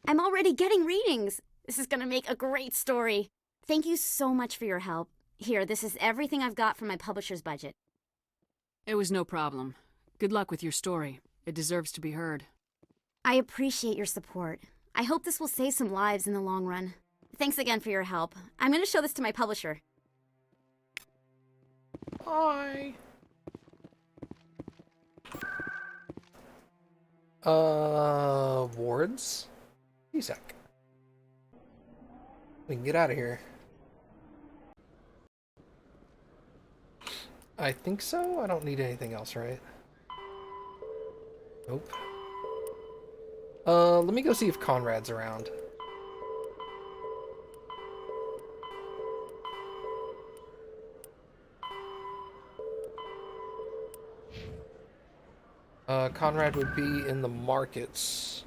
I'm already getting readings. This is gonna make a great story. Thank you so much for your help. Here, this is everything I've got from my publisher's budget. It was no problem. Good luck with your story. It deserves to be heard. I appreciate your support. I hope this will save some lives in the long run. Thanks again for your help. I'm gonna show this to my publisher. Hi. Wards? A sec. We can get out of here. I think so? I don't need anything else, right? Nope. Let me go see if Conrad's around. Conrad would be in the markets.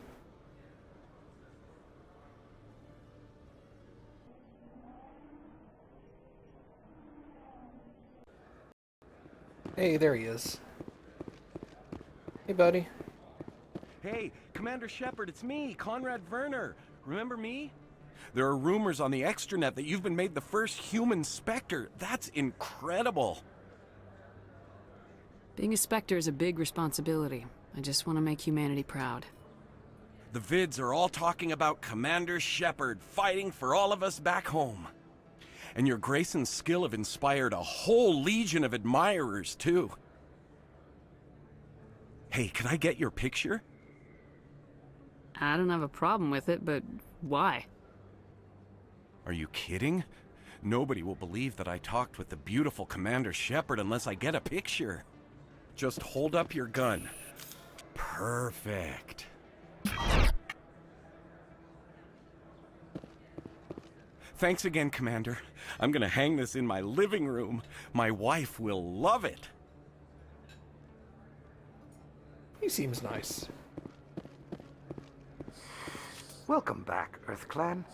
Hey, there he is. Hey, buddy. Hey, Commander Shepard, it's me, Conrad Werner. Remember me? There are rumors on the extranet that you've been made the first human Spectre. That's incredible. Being a Spectre is a big responsibility. I just want to make humanity proud. The vids are all talking about Commander Shepard fighting for all of us back home. And your grace and skill have inspired a whole legion of admirers, too. Hey, can I get your picture? I don't have a problem with it, but why? Are you kidding? Nobody will believe that I talked with the beautiful Commander Shepard unless I get a picture. Just hold up your gun. Perfect. Thanks again, Commander. I'm gonna hang this in my living room. My wife will love it. He seems nice. Welcome back, Earth Clan.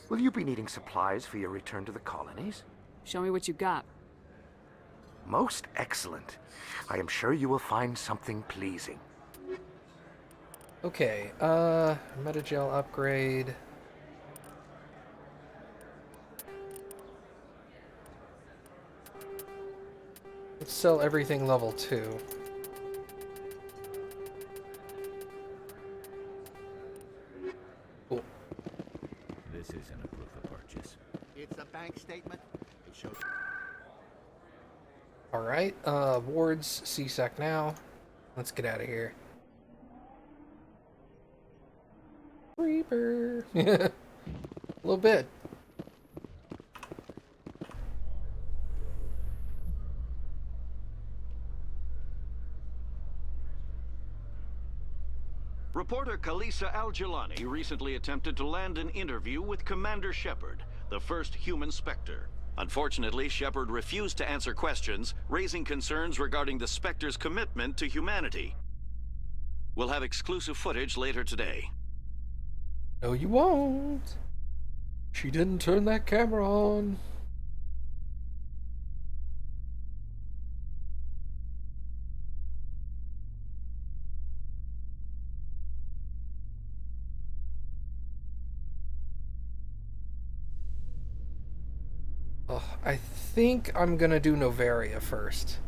Will you be needing supplies for your return to the colonies? Show me what you got. Most excellent. I am sure you will find something pleasing. Okay, Metagel upgrade. Let's sell everything level 2. Cool. This isn't a proof of purchase. It's a bank statement. It shows. Alright, wards, CSEC now. Let's get out of here. Reaper. A little bit. Reporter Kalisa Al-Jilani recently attempted to land an interview with Commander Shepard, the first human Spectre. Unfortunately, Shepard refused to answer questions, raising concerns regarding the Spectre's commitment to humanity. We'll have exclusive footage later today. No, you won't. She didn't turn that camera on. Oh, I think I'm gonna do Novaria first.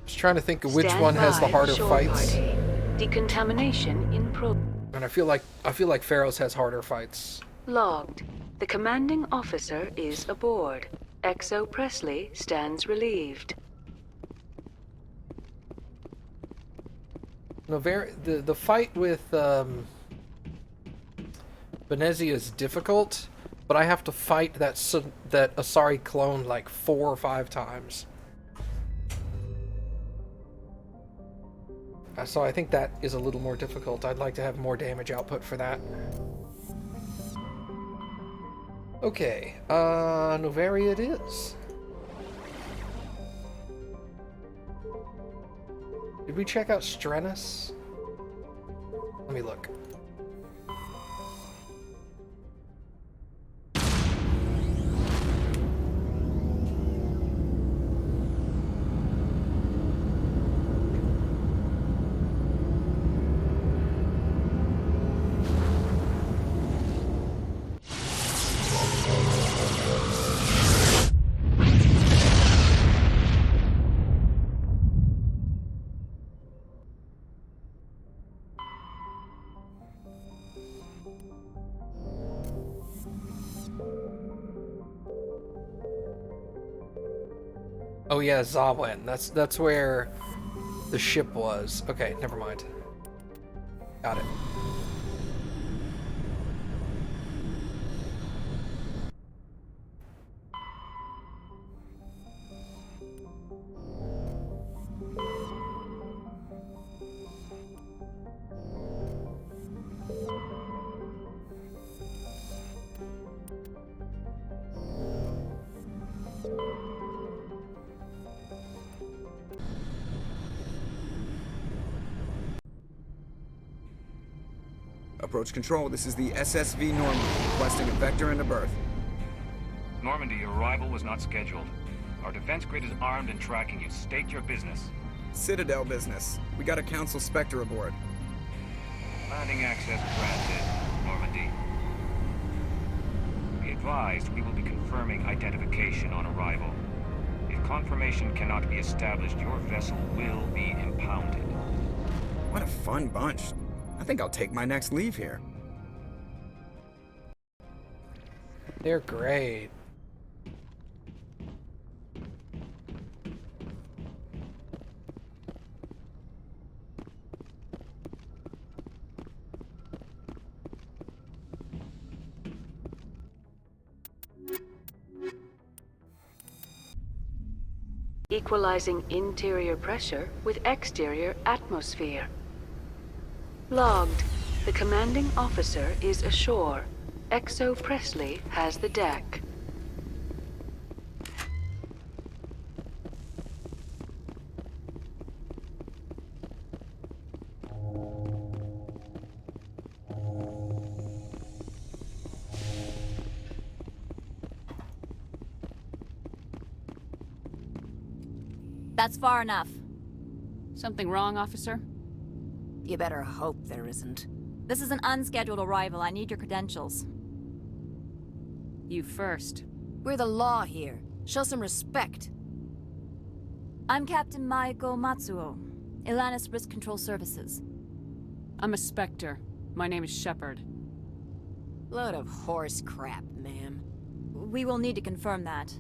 Just trying to think of which one has the harder fights. Decontamination in progress. And I feel like Pharaoh's has harder fights. Logged. The commanding officer is aboard. Exo Presley stands relieved. The fight with Benezia is difficult, but I have to fight that Asari clone like 4 or 5 times. So I think that is a little more difficult. I'd like to have more damage output for that. Okay, Novaria it is. Did we check out Strenus? Let me look. Oh yeah, Zawin. That's where the ship was. Okay, never mind. Got it. Approach control, this is the SSV Normandy, requesting a vector into berth. Normandy, your arrival was not scheduled. Our defense grid is armed and tracking you. State your business. Citadel business. We got a Council Spectre aboard. Landing access granted, Normandy. Be advised, we will be confirming identification on arrival. If confirmation cannot be established, your vessel will be impounded. What a fun bunch. I think I'll take my next leave here. They're great. Equalizing interior pressure with exterior atmosphere. Logged. The commanding officer is ashore. XO Presley has the deck. That's far enough. Something wrong, officer? You better hope there isn't. This is an unscheduled arrival. I need your credentials. You first. We're the law here. Show some respect. I'm Captain Maiko Matsuo, Ilanis Risk Control Services. I'm a Spectre. My name is Shepard. Load of horse crap, ma'am. We will need to confirm that.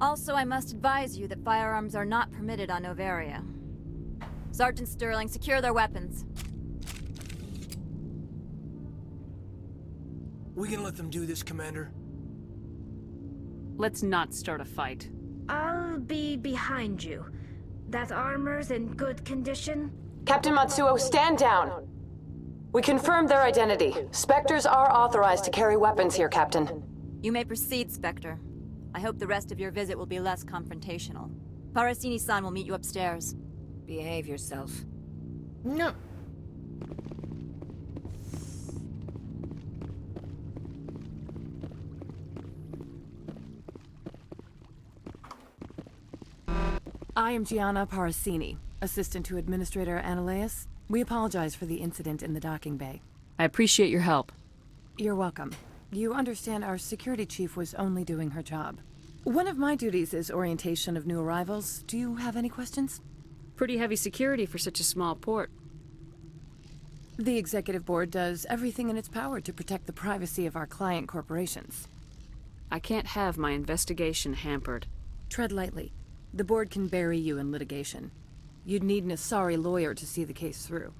Also, I must advise you that firearms are not permitted on Novaria. Sergeant Sterling, secure their weapons. We can let them do this, Commander. Let's not start a fight. I'll be behind you. That armor's in good condition? Captain Matsuo, stand down! We confirmed their identity. Spectres are authorized to carry weapons here, Captain. You may proceed, Spectre. I hope the rest of your visit will be less confrontational. Parasini-san will meet you upstairs. Behave yourself. No. I am Gianna Parasini, assistant to Administrator Ananias. We apologize for the incident in the docking bay. I appreciate your help. You're welcome. You understand our security chief was only doing her job. One of my duties is orientation of new arrivals. Do you have any questions? Pretty heavy security for such a small port. The executive board does everything in its power to protect the privacy of our client corporations. I can't have my investigation hampered. Tread lightly. The board can bury you in litigation. You'd need an Asari lawyer to see the case through.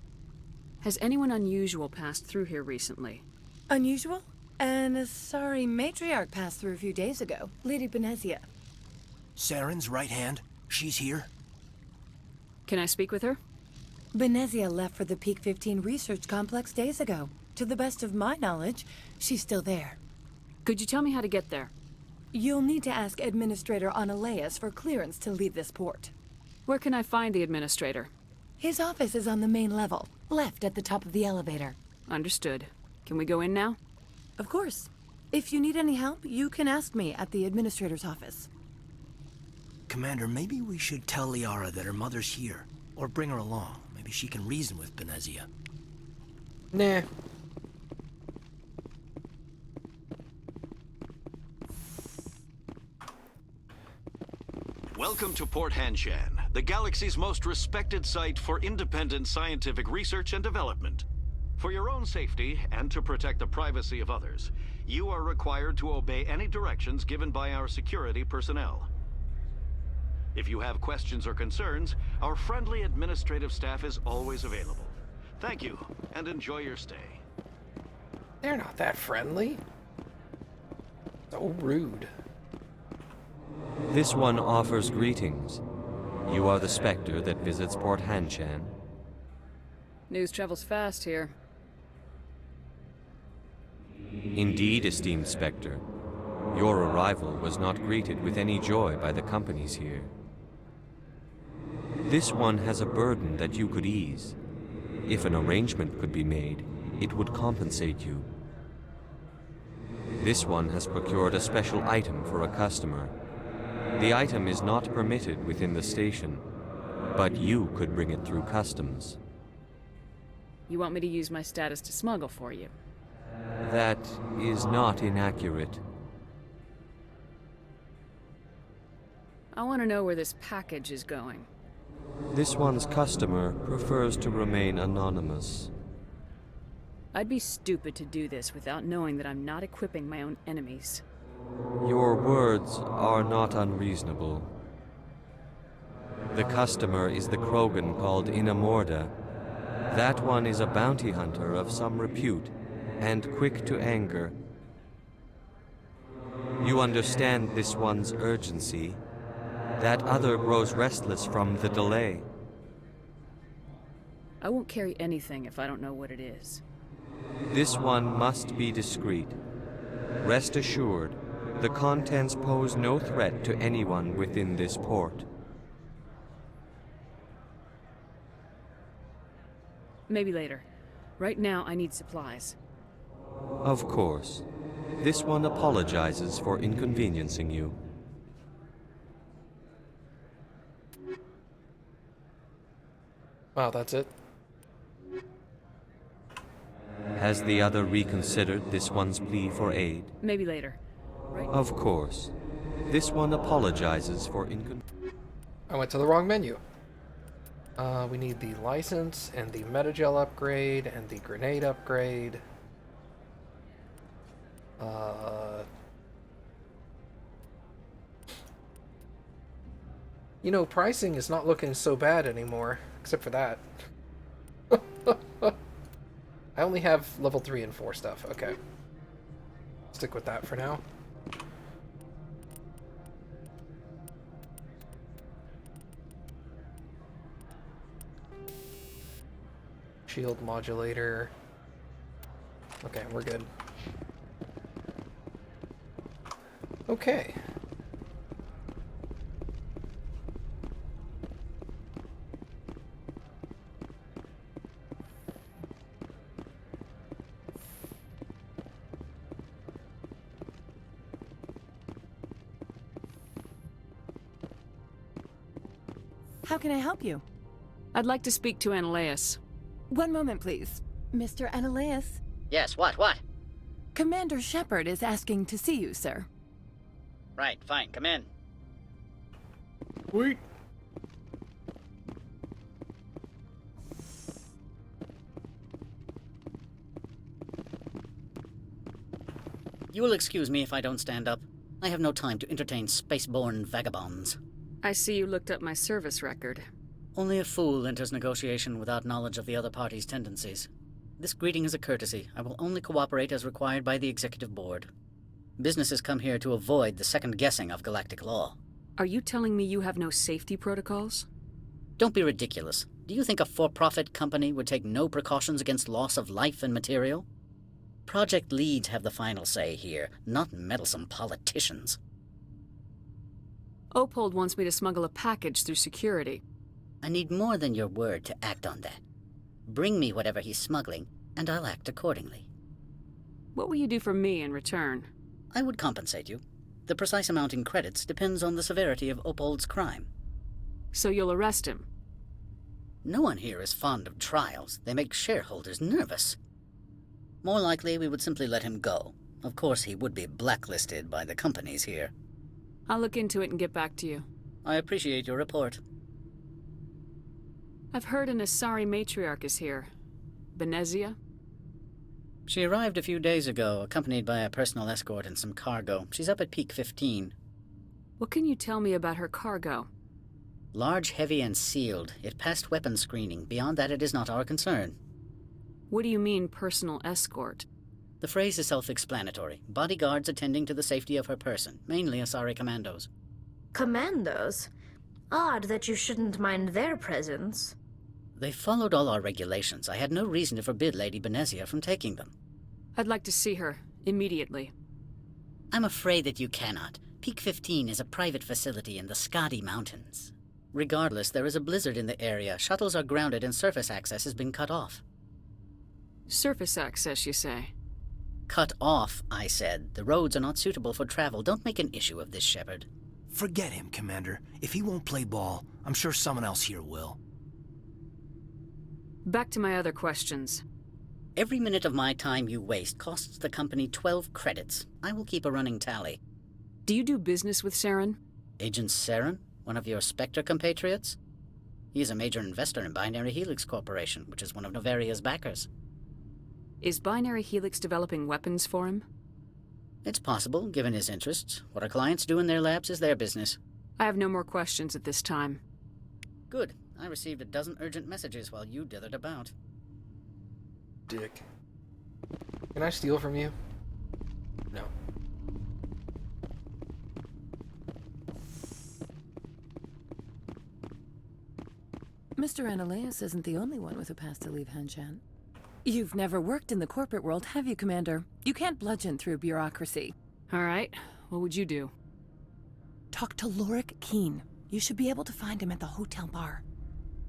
Has anyone unusual passed through here recently? Unusual? An Asari matriarch passed through a few days ago. Lady Benezia. Saren's right hand. She's here. Can I speak with her? Benezia left for the Peak 15 research complex days ago. To the best of my knowledge, she's still there. Could you tell me how to get there? You'll need to ask Administrator Ananias for clearance to leave this port. Where can I find the Administrator? His office is on the main level, left at the top of the elevator. Understood. Can we go in now? Of course. If you need any help, you can ask me at the Administrator's office. Commander, maybe we should tell Liara that her mother's here. Or bring her along. Maybe she can reason with Benezia. Nah. Welcome to Port Hanshan, the galaxy's most respected site for independent scientific research and development. For your own safety and to protect the privacy of others, you are required to obey any directions given by our security personnel. If you have questions or concerns, our friendly administrative staff is always available. Thank you, and enjoy your stay. They're not that friendly. So rude. This one offers greetings. You are the Spectre that visits Port Hanshan. News travels fast here. Indeed, esteemed Spectre. Your arrival was not greeted with any joy by the companies here. This one has a burden that you could ease. If an arrangement could be made, it would compensate you. This one has procured a special item for a customer. The item is not permitted within the station, but you could bring it through customs. You want me to use my status to smuggle for you? That is not inaccurate. I want to know where this package is going. This one's customer prefers to remain anonymous. I'd be stupid to do this without knowing that I'm not equipping my own enemies. Your words are not unreasonable. The customer is the Krogan called Inamorda. That one is a bounty hunter of some repute, and quick to anger. You understand this one's urgency. That other grows restless from the delay. I won't carry anything if I don't know what it is. This one must be discreet. Rest assured, the contents pose no threat to anyone within this port. Maybe later. Right now, I need supplies. Of course. This one apologizes for inconveniencing you. Wow, that's it? Has the other reconsidered this one's plea for aid? Maybe later. Right. Of course. This one apologizes for I went to the wrong menu. We need the license and the metagel upgrade and the grenade upgrade. You know, pricing is not looking so bad anymore, except for that. I only have level 3 and 4 stuff. Okay. Stick with that for now. Shield modulator. Okay, we're good. Okay. How can I help you? I'd like to speak to Ananias. One moment, please. Mr. Ananias? Yes, what? Commander Shepard is asking to see you, sir. Right, fine, come in. Wait. You will excuse me if I don't stand up. I have no time to entertain spaceborne vagabonds. I see you looked up my service record. Only a fool enters negotiation without knowledge of the other party's tendencies. This greeting is a courtesy. I will only cooperate as required by the Executive Board. Businesses come here to avoid the second guessing of galactic law. Are you telling me you have no safety protocols? Don't be ridiculous. Do you think a for-profit company would take no precautions against loss of life and material? Project leads have the final say here, not meddlesome politicians. Opold wants me to smuggle a package through security. I need more than your word to act on that. Bring me whatever he's smuggling, and I'll act accordingly. What will you do for me in return? I would compensate you. The precise amount in credits depends on the severity of Opold's crime. So you'll arrest him? No one here is fond of trials. They make shareholders nervous. More likely, we would simply let him go. Of course, he would be blacklisted by the companies here. I'll look into it and get back to you. I appreciate your report. I've heard an Asari matriarch is here. Benezia? She arrived a few days ago, accompanied by a personal escort and some cargo. She's up at Peak 15. What can you tell me about her cargo? Large, heavy, and sealed. It passed weapons screening. Beyond that, it is not our concern. What do you mean, personal escort? The phrase is self-explanatory. Bodyguards attending to the safety of her person, mainly Asari commandos. Commandos? Odd that you shouldn't mind their presence. They followed all our regulations. I had no reason to forbid Lady Benezia from taking them. I'd like to see her, immediately. I'm afraid that you cannot. Peak 15 is a private facility in the Skadi Mountains. Regardless, there is a blizzard in the area. Shuttles are grounded and surface access has been cut off. Surface access, you say? Cut off, I said. The roads are not suitable for travel. Don't make an issue of this, Shepard. Forget him, Commander. If he won't play ball, I'm sure someone else here will. Back to my other questions. Every minute of my time you waste costs the company 12 credits. I will keep a running tally. Do you do business with Saren? Agent Saren? One of your Spectre compatriots? He is a major investor in Binary Helix Corporation, which is one of Novaria's backers. Is Binary Helix developing weapons for him? It's possible, given his interests. What our clients do in their labs is their business. I have no more questions at this time. Good. I received a dozen urgent messages while you dithered about. Dick. Can I steal from you? No. Mr. Ananias isn't the only one with a pass to leave Hanshan. You've never worked in the corporate world, have you, Commander? You can't bludgeon through bureaucracy. All right. What would you do? Talk to Lorik Keen. You should be able to find him at the hotel bar.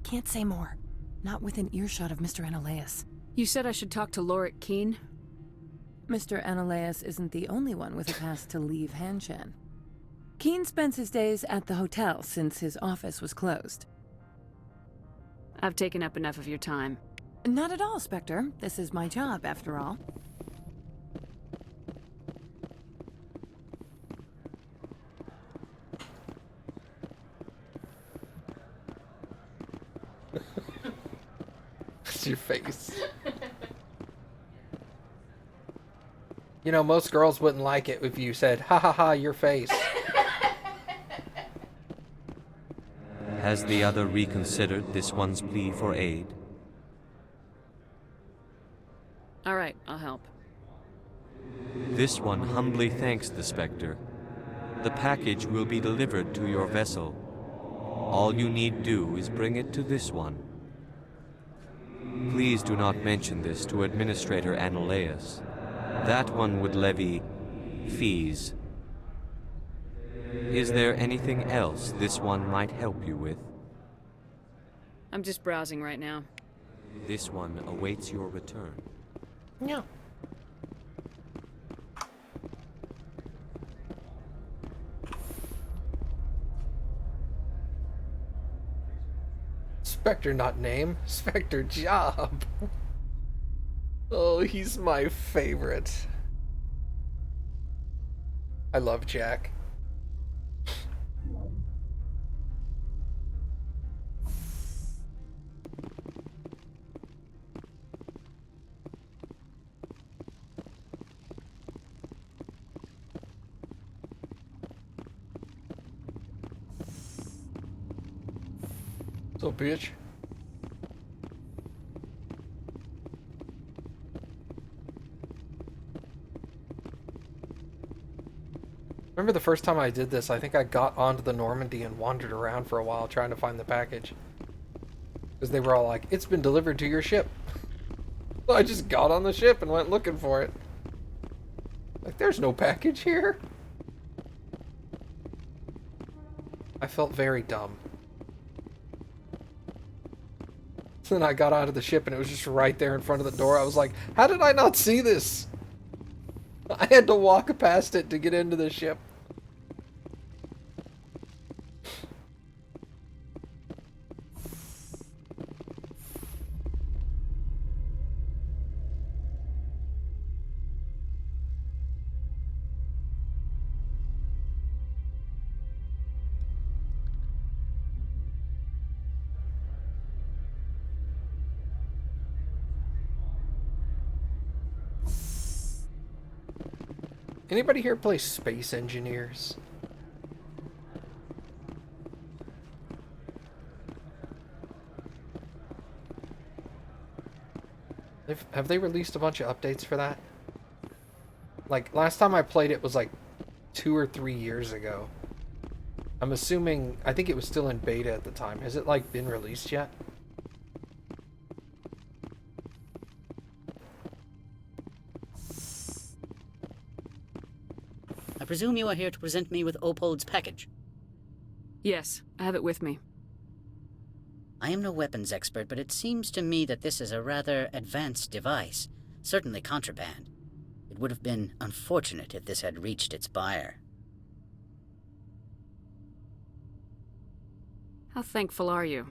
Can't say more. Not within earshot of Mr. Ananias. You said I should talk to Lorik Keen? Mr. Ananias isn't the only one with a pass to leave Hanshan. Keen spends his days at the hotel since his office was closed. I've taken up enough of your time. Not at all, Spectre. This is my job, after all. It's your face. You know, most girls wouldn't like it if you said, ha ha ha, your face. Has the other reconsidered this one's plea for aid? All right, I'll help. This one humbly thanks the Spectre. The package will be delivered to your vessel. All you need do is bring it to this one. Please do not mention this to Administrator Ananias. That one would levy fees. Is there anything else this one might help you with? I'm just browsing right now. This one awaits your return. No. Spectre not name, Spectre job. Oh, he's my favorite. I love Jack. So, bitch. Remember the first time I did this, I think I got onto the Normandy and wandered around for a while trying to find the package. Because they were all like, it's been delivered to your ship. So I just got on the ship and went looking for it. Like, there's no package here. I felt very dumb. Then I got out of the ship and it was just right there in front of the door. I was like, how did I not see this? I had to walk past it to get into the ship. Anybody here play Space Engineers? Have they released a bunch of updates for that? Like, last time I played it was like 2 or 3 years ago. I'm assuming, I think it was still in beta at the time. Has it, like, been released yet? I presume you are here to present me with Opold's package. Yes, I have it with me. I am no weapons expert, but it seems to me that this is a rather advanced device. Certainly contraband. It would have been unfortunate if this had reached its buyer. How thankful are you?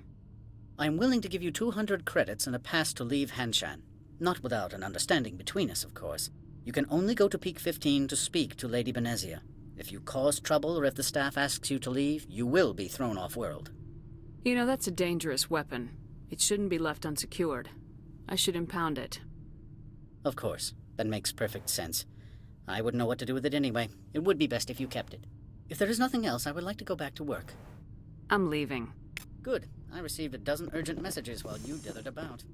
I am willing to give you 200 credits and a pass to leave Hanshan. Not without an understanding between us, of course. You can only go to Peak 15 to speak to Lady Benezia. If you cause trouble or if the staff asks you to leave, you will be thrown off-world. You know, that's a dangerous weapon. It shouldn't be left unsecured. I should impound it. Of course. That makes perfect sense. I wouldn't know what to do with it anyway. It would be best if you kept it. If there is nothing else, I would like to go back to work. I'm leaving. Good. I received a dozen urgent messages while you dithered about.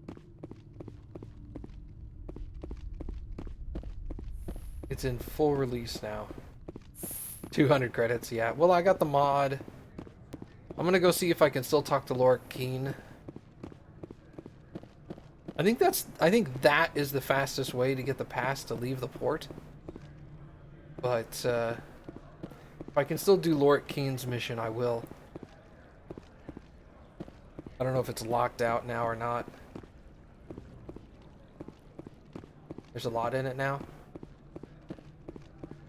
It's in full release now. 200 credits, yeah. Well, I got the mod. I'm gonna go see if I can still talk to Laura Keene. I think that is the fastest way to get the pass to leave the port. But if I can still do Laura Keene's mission, I will. I don't know if it's locked out now or not. There's a lot in it now.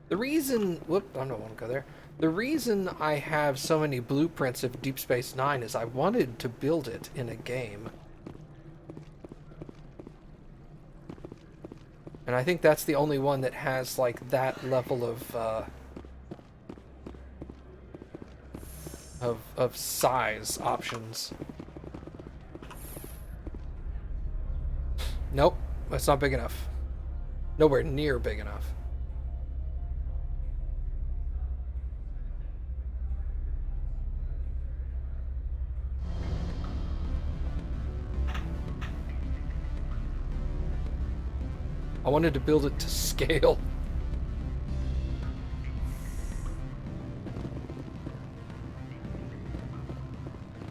The reason... Whoop, I don't want to go there. The reason I have so many blueprints of Deep Space Nine is I wanted to build it in a game. And I think that's the only one that has, like, that level of size options. Nope, that's not big enough. Nowhere near big enough. I wanted to build it to scale.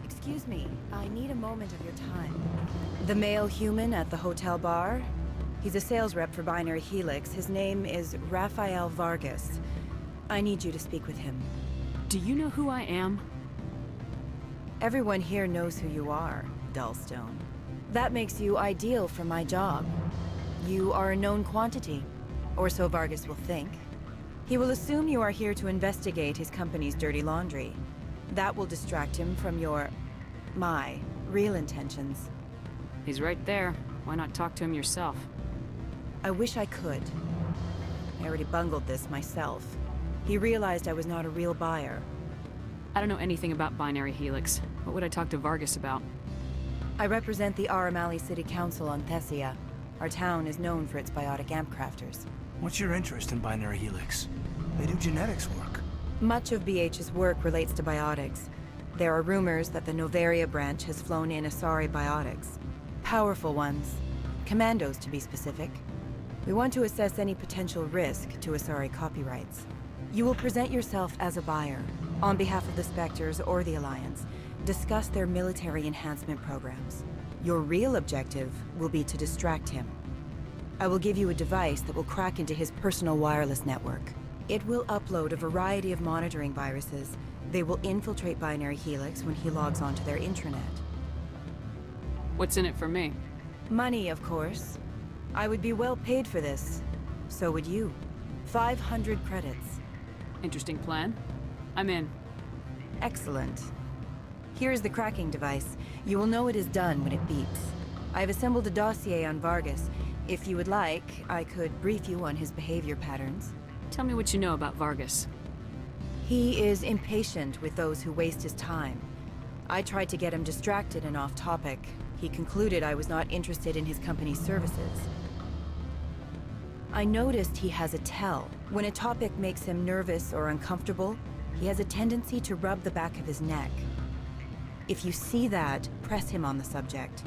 Excuse me, I need a moment of your time. The male human at the hotel bar? He's a sales rep for Binary Helix. His name is Rafael Vargas. I need you to speak with him. Do you know who I am? Everyone here knows who you are, Dullstone. That makes you ideal for my job. You are a known quantity, or so Vargas will think. He will assume you are here to investigate his company's dirty laundry. That will distract him from my real intentions. He's right there. Why not talk to him yourself? I wish I could. I already bungled this myself. He realized I was not a real buyer. I don't know anything about Binary Helix. What would I talk to Vargas about? I represent the Aramali City Council on Thessia. Our town is known for its biotic amp crafters. What's your interest in Binary Helix? They do genetics work. Much of BH's work relates to biotics. There are rumors that the Novaria branch has flown in Asari biotics. Powerful ones. Commandos, to be specific. We want to assess any potential risk to Asari copyrights. You will present yourself as a buyer, on behalf of the Spectres or the Alliance. Discuss their military enhancement programs. Your real objective will be to distract him. I will give you a device that will crack into his personal wireless network. It will upload a variety of monitoring viruses. They will infiltrate Binary Helix when he logs onto their intranet. What's in it for me? Money, of course. I would be well paid for this. So would you. 500 credits. Interesting plan. I'm in. Excellent. Here's the cracking device. You will know it is done when it beeps. I've assembled a dossier on Vargas. If you would like, I could brief you on his behavior patterns. Tell me what you know about Vargas. He is impatient with those who waste his time. I tried to get him distracted and off topic. He concluded I was not interested in his company's services. I noticed he has a tell. When a topic makes him nervous or uncomfortable, he has a tendency to rub the back of his neck. If you see that, press him on the subject.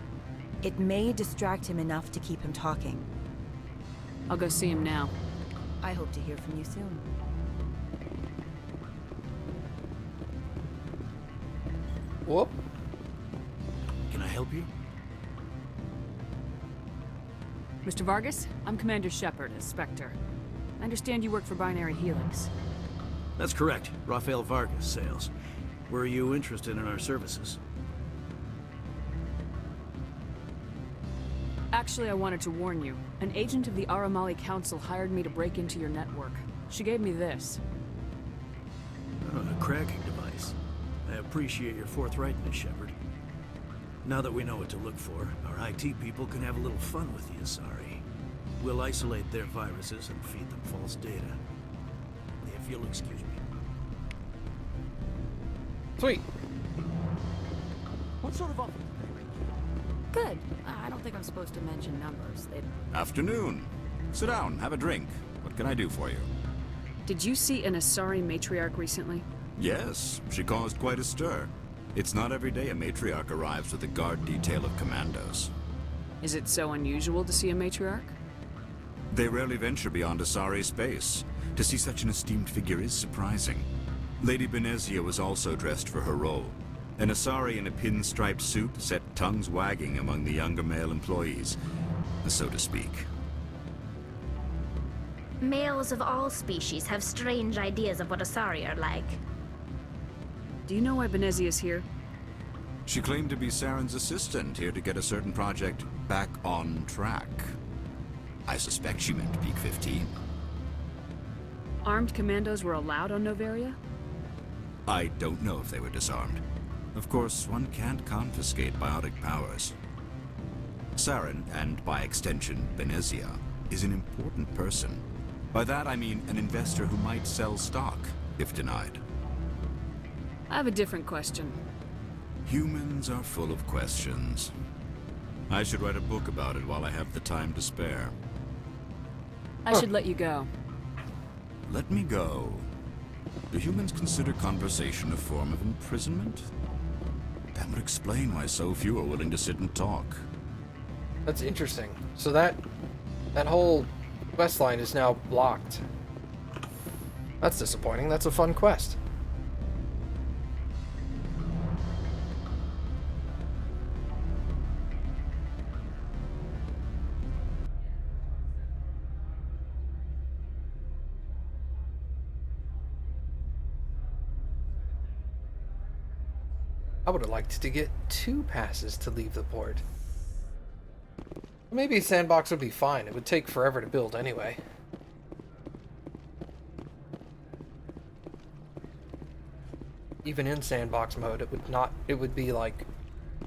It may distract him enough to keep him talking. I'll go see him now. I hope to hear from you soon. Whoop. Can I help you? Mr. Vargas, I'm Commander Shepard, a Spectre. I understand you work for Binary Helix. That's correct. Rafael Vargas, sales. Were you interested in our services? Actually, I wanted to warn you. An agent of the Aramali Council hired me to break into your network. She gave me this. A cracking device. I appreciate your forthrightness, Shepard. Now that we know what to look for, our IT people can have a little fun with the Asari. We'll isolate their viruses and feed them false data. If you'll excuse me. Sweet. What sort of offer? Good. I don't think I'm supposed to mention numbers. Afternoon. Sit down, have a drink. What can I do for you? Did you see an Asari matriarch recently? Yes, she caused quite a stir. It's not every day a matriarch arrives with a guard detail of commandos. Is it so unusual to see a matriarch? They rarely venture beyond Asari space. To see such an esteemed figure is surprising. Lady Benezia was also dressed for her role. An Asari in a pinstriped suit set tongues wagging among the younger male employees, so to speak. Males of all species have strange ideas of what Asari are like. Do you know why Benezia's here? She claimed to be Saren's assistant, here to get a certain project back on track. I suspect she meant Peak 15. Armed commandos were allowed on Noveria? I don't know if they were disarmed. Of course, one can't confiscate biotic powers. Saren, and by extension, Benezia, is an important person. By that I mean an investor who might sell stock, if denied. I have a different question. Humans are full of questions. I should write a book about it while I have the time to spare. I should let you go. Let me go. Do humans consider conversation a form of imprisonment? That would explain why so few are willing to sit and talk. That's interesting. So that whole quest line is now blocked. That's disappointing. That's a fun quest. I would have liked to get 2 passes to leave the port. Maybe Sandbox would be fine. It would take forever to build anyway. Even in Sandbox mode, it would be like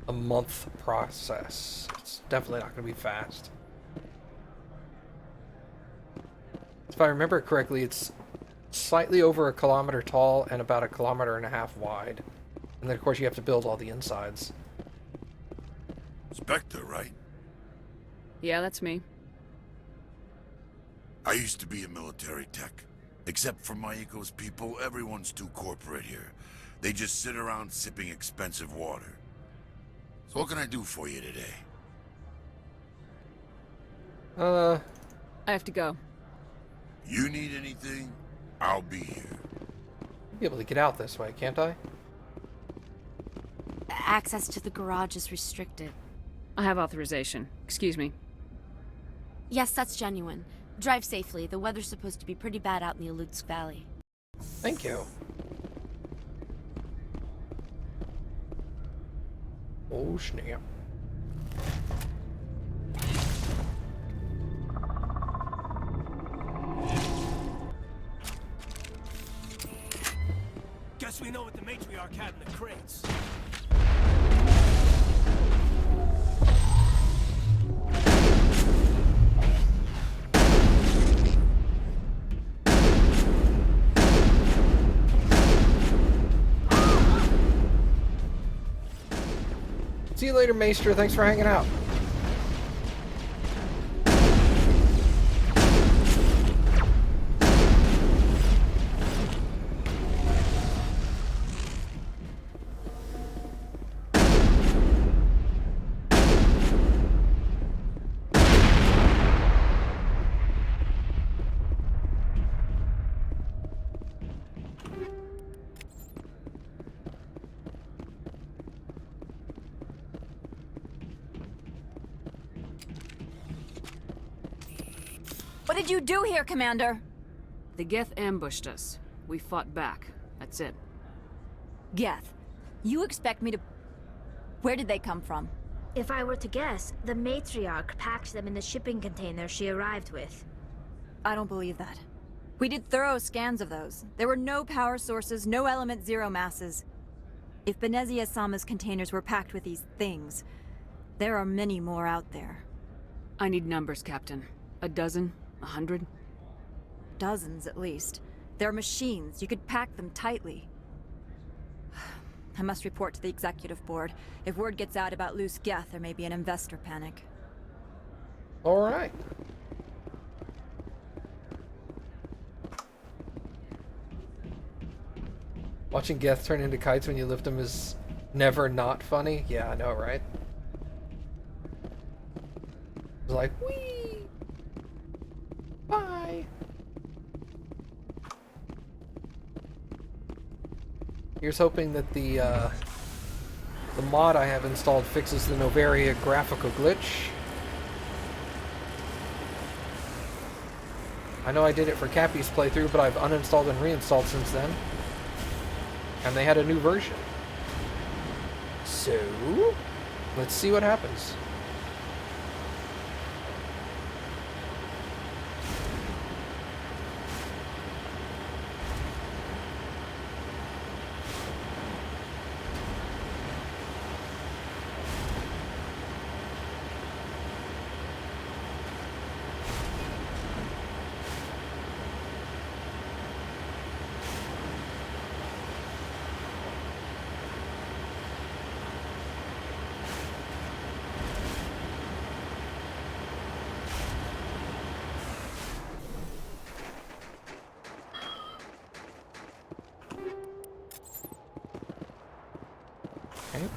a month process. It's definitely not going to be fast. If I remember correctly, it's slightly over 1 kilometer tall and about 1.5 kilometers wide. And then, of course, you have to build all the insides. Spectre, right? Yeah, that's me. I used to be a military tech. Except for Maiko's people, everyone's too corporate here. They just sit around sipping expensive water. So what can I do for you today? I have to go. You need anything? I'll be here. I'll be able to get out this way, can't I? Access to the garage is restricted. I have authorization. Excuse me. Yes, that's genuine. Drive safely. The weather's supposed to be pretty bad out in the Alutsk Valley. Thank you. Oh, snap. Guess we know what the matriarch had in the crates. See you later, Maester. Thanks for hanging out. What did you do here, Commander? The Geth ambushed us. We fought back. That's it. Geth, you expect me to... Where did they come from? If I were to guess, the matriarch packed them in the shipping container she arrived with. I don't believe that. We did thorough scans of those. There were no power sources, no element zero masses. If Benezia Sama's containers were packed with these things, there are many more out there. I need numbers, Captain. A dozen? 100? Dozens, at least. They're machines. You could pack them tightly. I must report to the executive board. If word gets out about loose Geth, there may be an investor panic. All right. Watching Geth turn into kites when you lift them is never not funny. Yeah, I know, right? It's like, whee! Bye! Here's hoping that the mod I have installed fixes the Novaria graphical glitch. I know I did it for Cappy's playthrough, but I've uninstalled and reinstalled since then. And they had a new version. So, let's see what happens. Okay.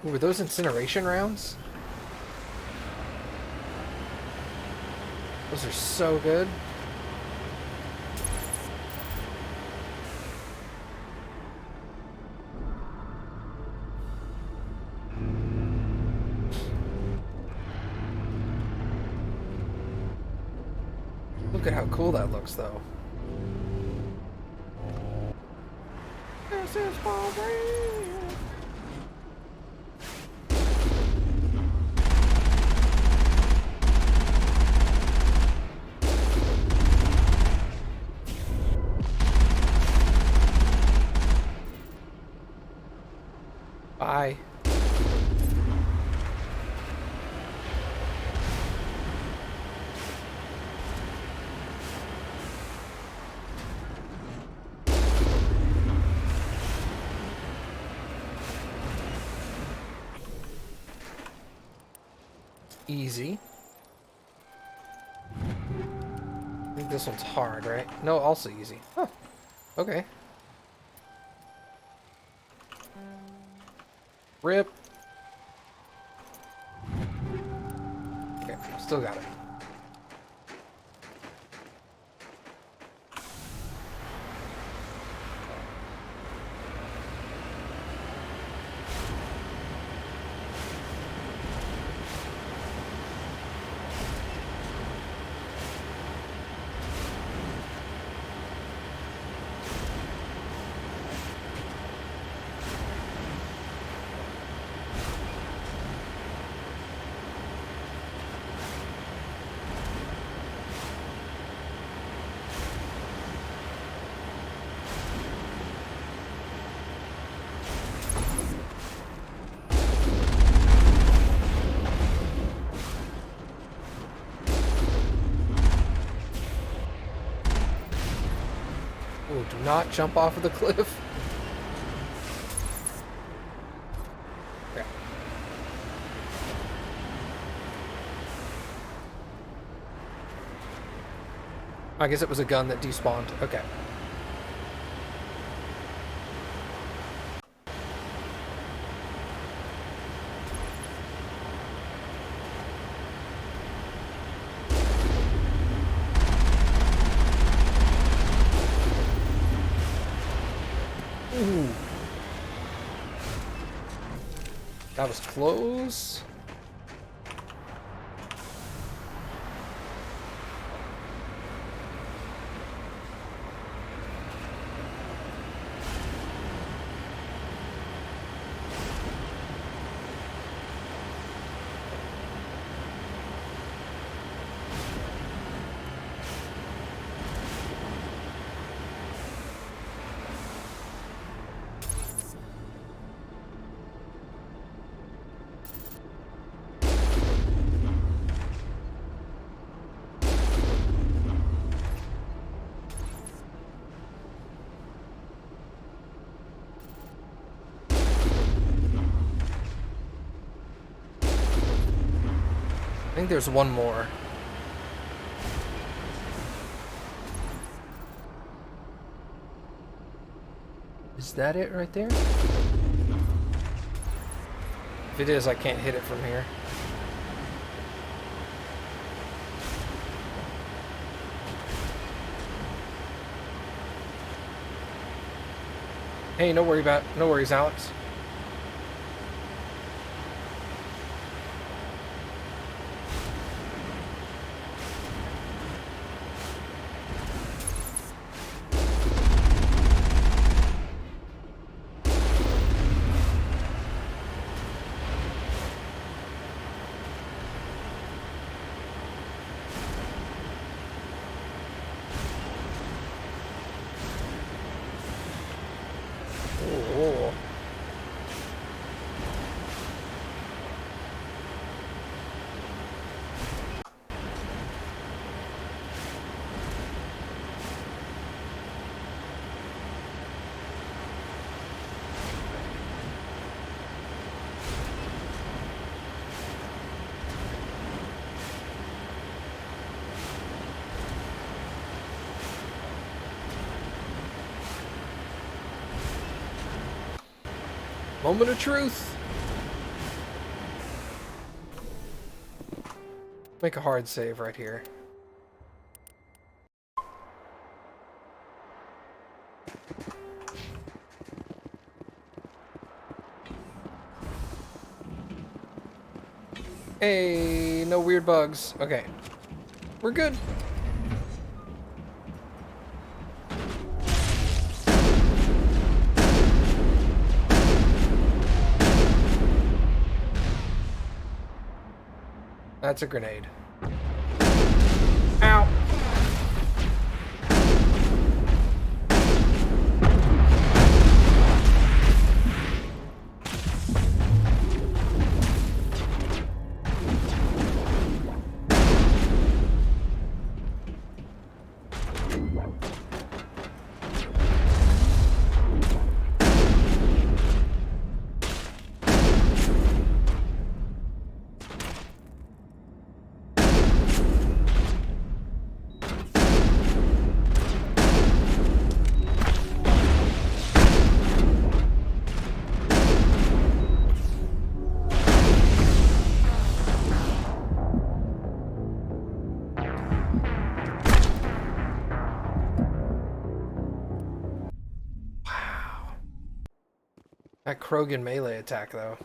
Ooh, were those incineration rounds? Those are so good. Look at how cool that looks, though. This is for real. Bye. Easy. I think this one's hard, right? No, also easy. Huh. Okay. Rip. Okay, still got it. Oh, do not jump off of the cliff. Okay. I guess it was a gun that despawned. Okay. Ooh. That was close. I think there's one more. Is that it right there? If it is, I can't hit it from here. Hey, no worries, Alex. Oh. Moment of truth. Make a hard save right here. Hey, no weird bugs. Okay. We're good. That's a grenade. Ow. That Krogan melee attack, though.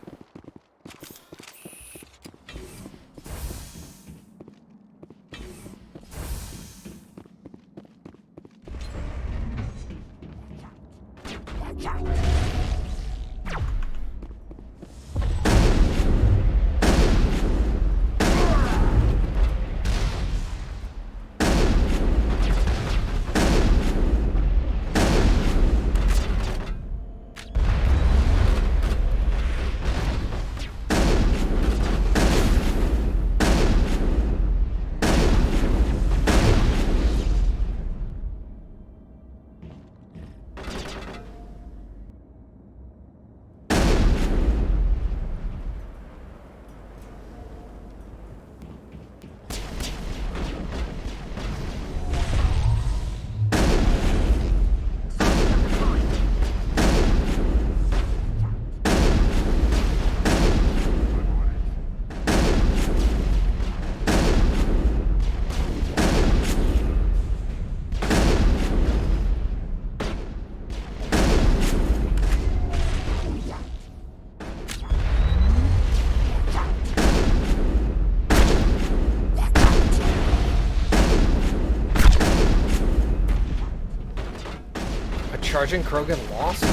Charging Krogan lost?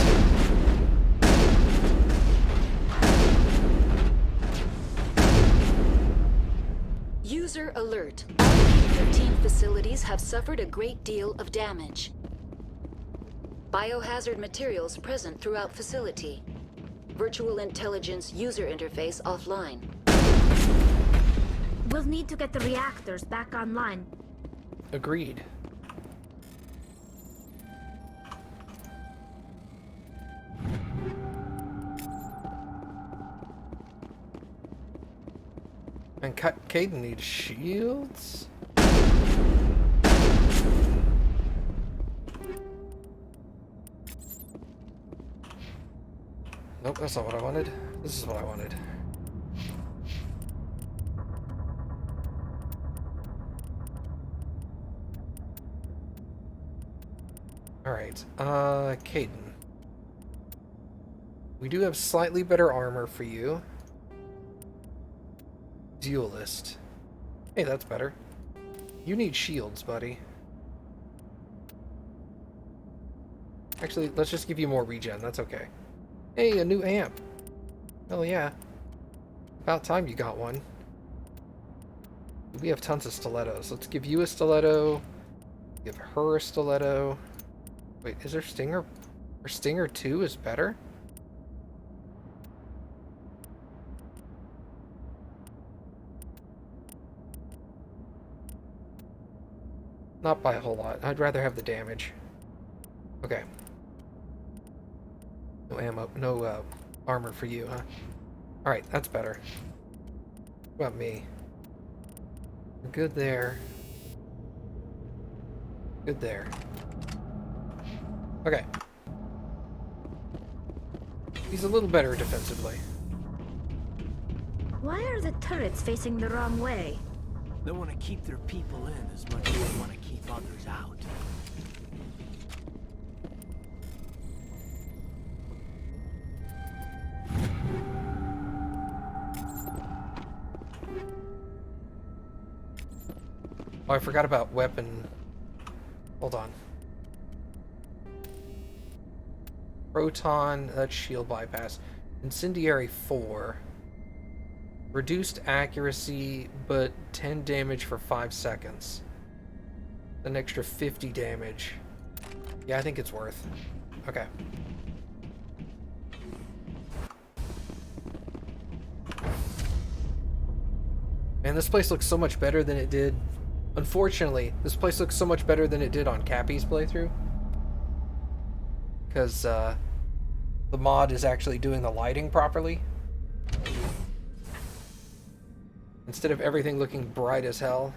User alert. IP-13 facilities have suffered a great deal of damage. Biohazard materials present throughout facility. Virtual intelligence user interface offline. We'll need to get the reactors back online. Agreed. And Caden needs shields? Nope, that's not what I wanted. This is what I wanted. Alright, Caden. We do have slightly better armor for you. Duelist. Hey, that's better. You need shields, buddy. Actually, let's just give you more regen. That's okay. Hey, a new amp. Hell yeah. About time you got one. We have tons of stilettos. Let's give you a stiletto. Give her a stiletto. Wait, is there Stinger? Or Stinger 2 is better? Not by a whole lot. I'd rather have the damage. Okay. No ammo, no armor for you, huh? Alright, that's better. What about me? We're good there. Good there. Okay. He's a little better defensively. Why are the turrets facing the wrong way? They want to keep their people in as much as they want to keep others out. Oh, I forgot about weapon. Hold on. Proton, that's shield bypass. Incendiary 4. Reduced accuracy, but 10 damage for 5 seconds. An extra 50 damage. Yeah, I think it's worth. Okay. Man, this place looks so much better than it did. Unfortunately, this place looks so much better than it did on Cappy's playthrough. Because the mod is actually doing the lighting properly. Instead of everything looking bright as hell.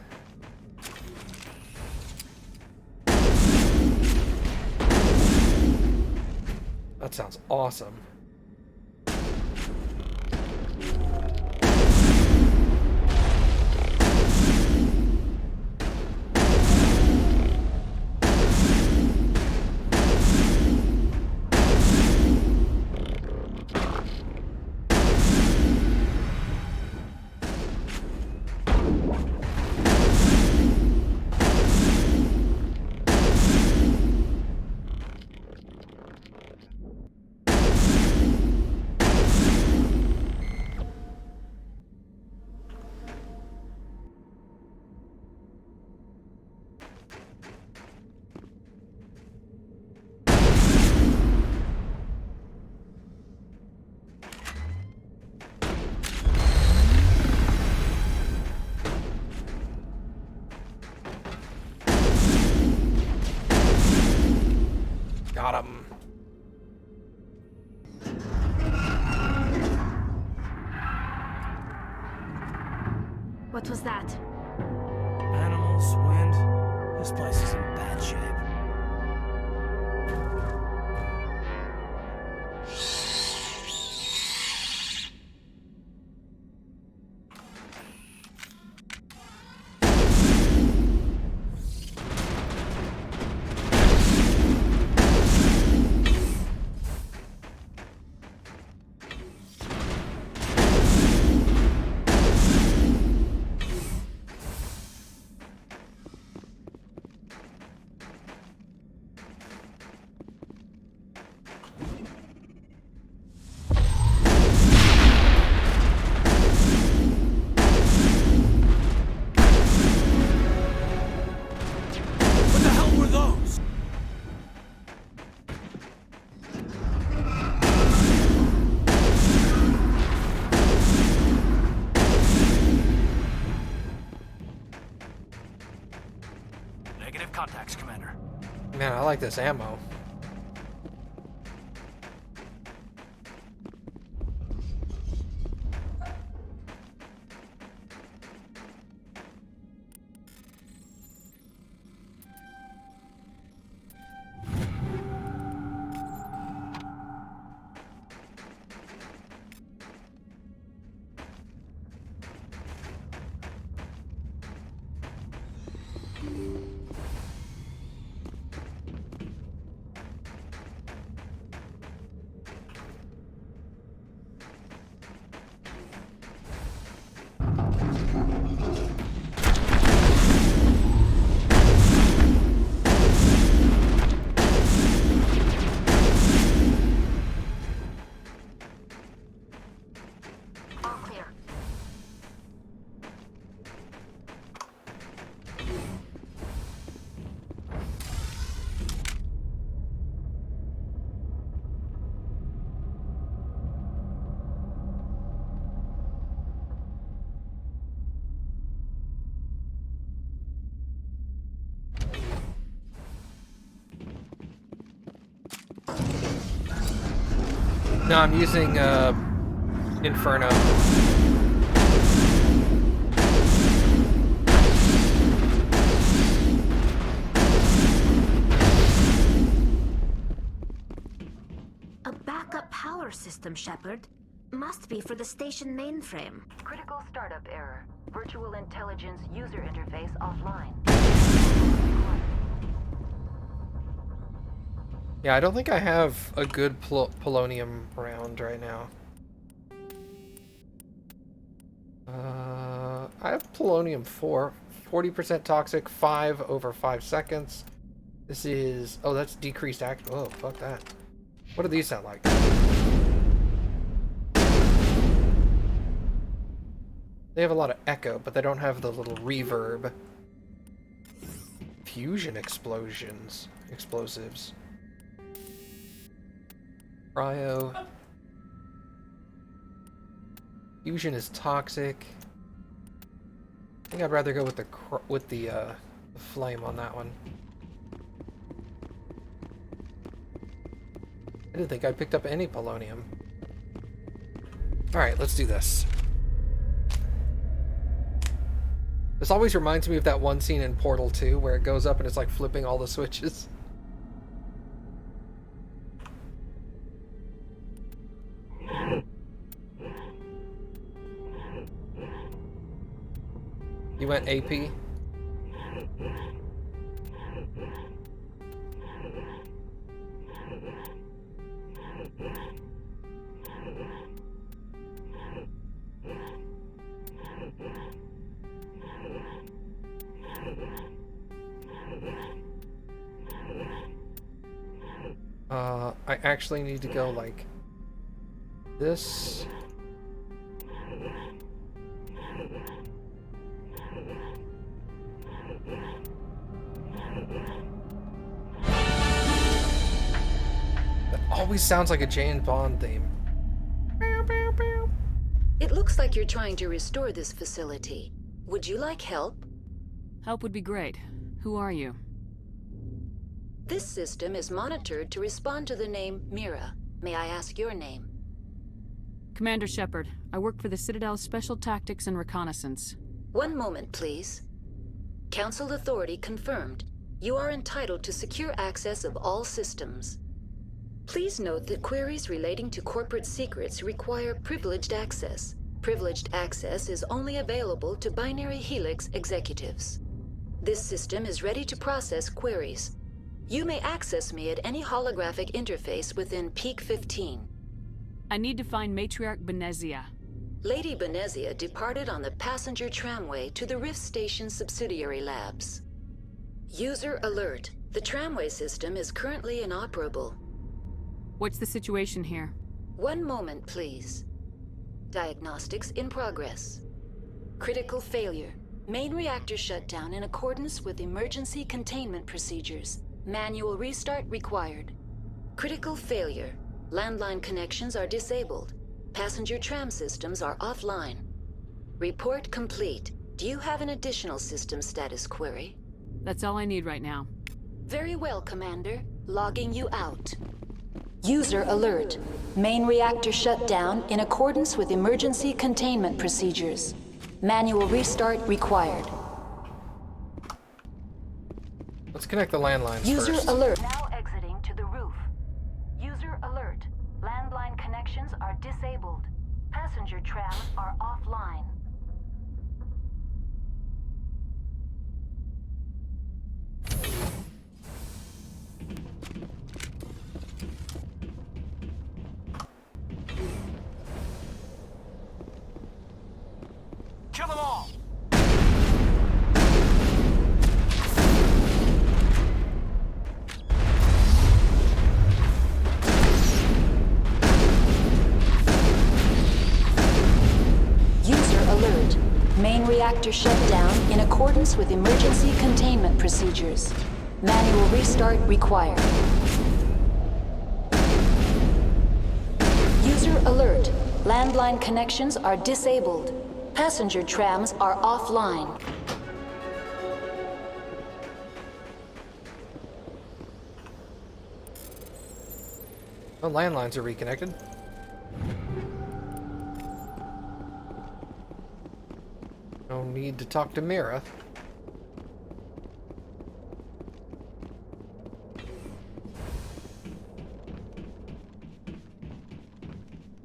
That sounds awesome. Got him. What was that? Animals, wind. This place is in bad shape. Contacts, Commander. Man, I like this ammo. No, I'm using Inferno. A backup power system, Shepard. Must be for the station mainframe. Critical startup error. Virtual intelligence user interface offline. Yeah, I don't think I have a good polonium round right now. I have polonium 4. 40% toxic, 5 over 5 seconds. This is... Oh, that's decreased act... Oh, fuck that. What do these sound like? They have a lot of echo, but they don't have the little reverb. Fusion explosions. Explosives. Cryo. Fusion is toxic. I think I'd rather go with the flame on that one. I didn't think I picked up any polonium. Alright, let's do this. This always reminds me of that one scene in Portal 2 where it goes up and it's like flipping all the switches. You went AP? I actually need to go like this. That always sounds like a James Bond theme. It looks like you're trying to restore this facility. Would you like help? Help would be great. Who are you? This system is monitored to respond to the name Mira. May I ask your name? Commander Shepard. I work for the Citadel's Special Tactics and Reconnaissance. One moment, please. Council authority confirmed. You are entitled to secure access of all systems. Please note that queries relating to corporate secrets require privileged access. Privileged access is only available to Binary Helix executives. This system is ready to process queries. You may access me at any holographic interface within Peak 15. I need to find Matriarch Benezia. Lady Benezia departed on the passenger tramway to the Rift Station subsidiary labs. User alert. The tramway system is currently inoperable. What's the situation here? One moment, please. Diagnostics in progress. Critical failure. Main reactor shut down in accordance with emergency containment procedures. Manual restart required. Critical failure. Landline connections are disabled. Passenger tram systems are offline. Report complete. Do you have an additional system status query? That's all I need right now. Very well, Commander. Logging you out. User alert. Main reactor shut down in accordance with emergency containment procedures. Manual restart required. Let's connect the landlines User first. alert. Now exiting to the roof. User alert. Landline connections are disabled. Passenger trams are offline. Kill them all! User alert. Main reactor shut down in accordance with emergency containment procedures. Manual restart required. User alert. Landline connections are disabled. Passenger trams are offline. The landlines are reconnected. No need to talk to Mira.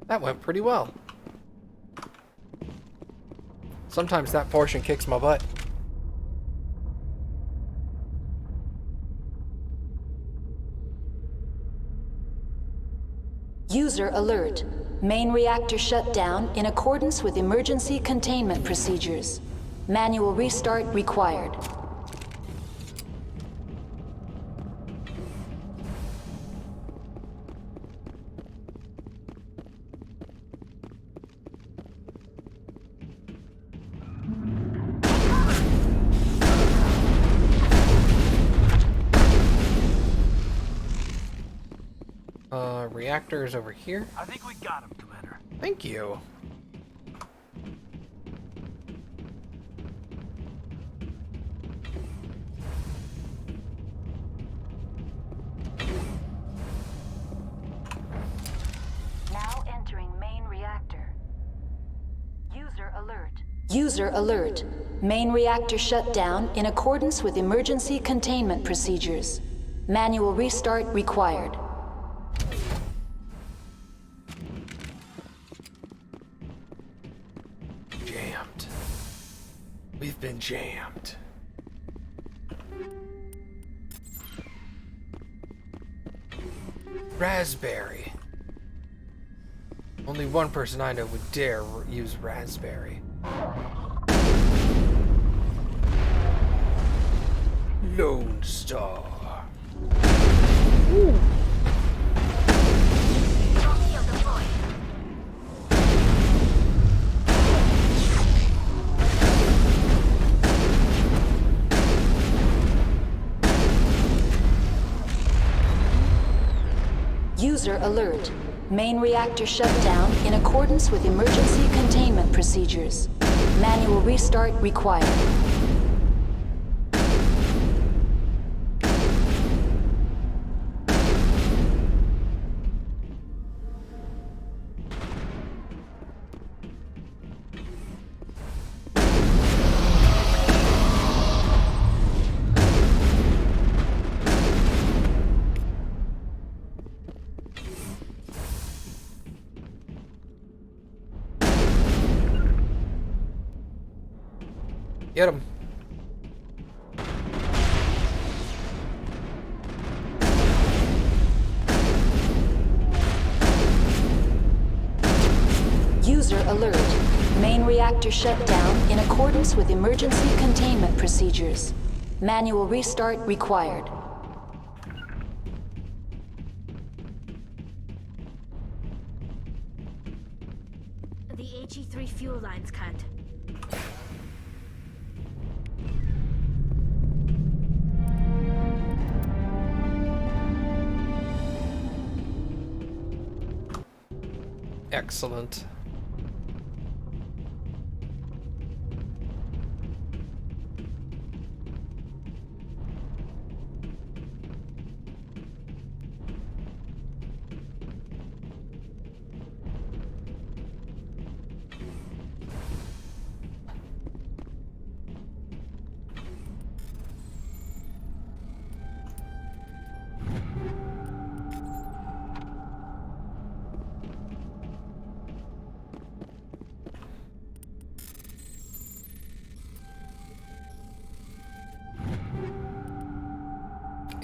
That went pretty well. Sometimes that portion kicks my butt. User alert. Main reactor shut down in accordance with emergency containment procedures. Manual restart required. Reactors over here. I think we got him, Commander. Thank you. Now entering main reactor. User alert. User alert. Main reactor shut down in accordance with emergency containment procedures. Manual restart required. Jammed. We've been jammed. Raspberry. Only one person I know would dare use raspberry. Lone Star. Ooh. User alert. Main reactor shut down in accordance with emergency containment procedures. Manual restart required. Get him. User alert. Main reactor shut down in accordance with emergency containment procedures. Manual restart required. The HE3 fuel line's cut. Excellent.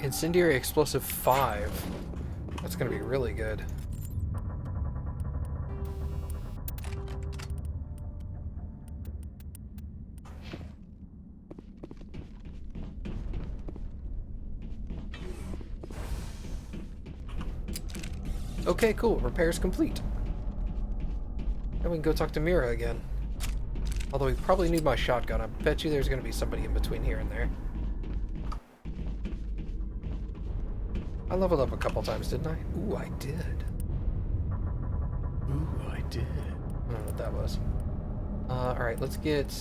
Incendiary Explosive 5. That's gonna be really good. Okay, cool. Repairs complete. Now we can go talk to Mira again. Although we probably need my shotgun. I bet you there's going to be somebody in between here and there. I leveled up a couple times, didn't I? Ooh, I did. Ooh, I did. I don't know what that was. Alright, let's get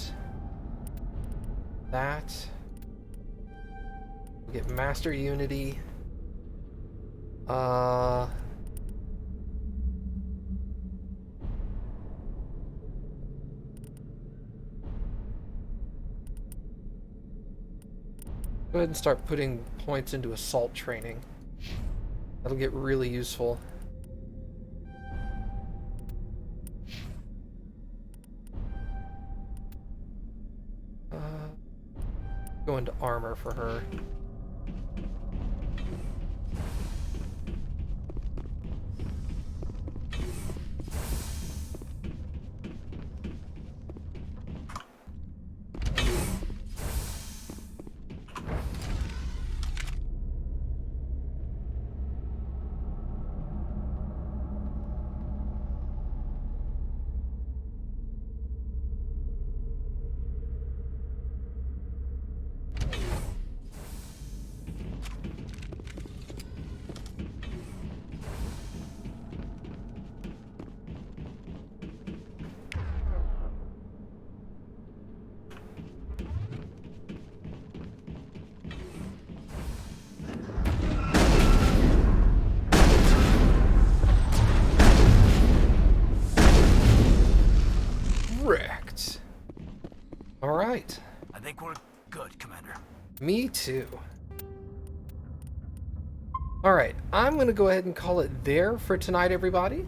that. We'll get Master Unity. Go ahead and start putting points into assault training. That'll get really useful. Go into armor for her. Wrecked. All right. I think we're good, Commander. Me too. All right, I'm going to go ahead and call it there for tonight, everybody.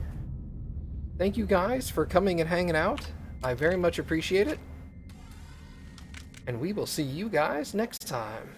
Thank you guys for coming and hanging out. I very much appreciate it. And we will see you guys next time.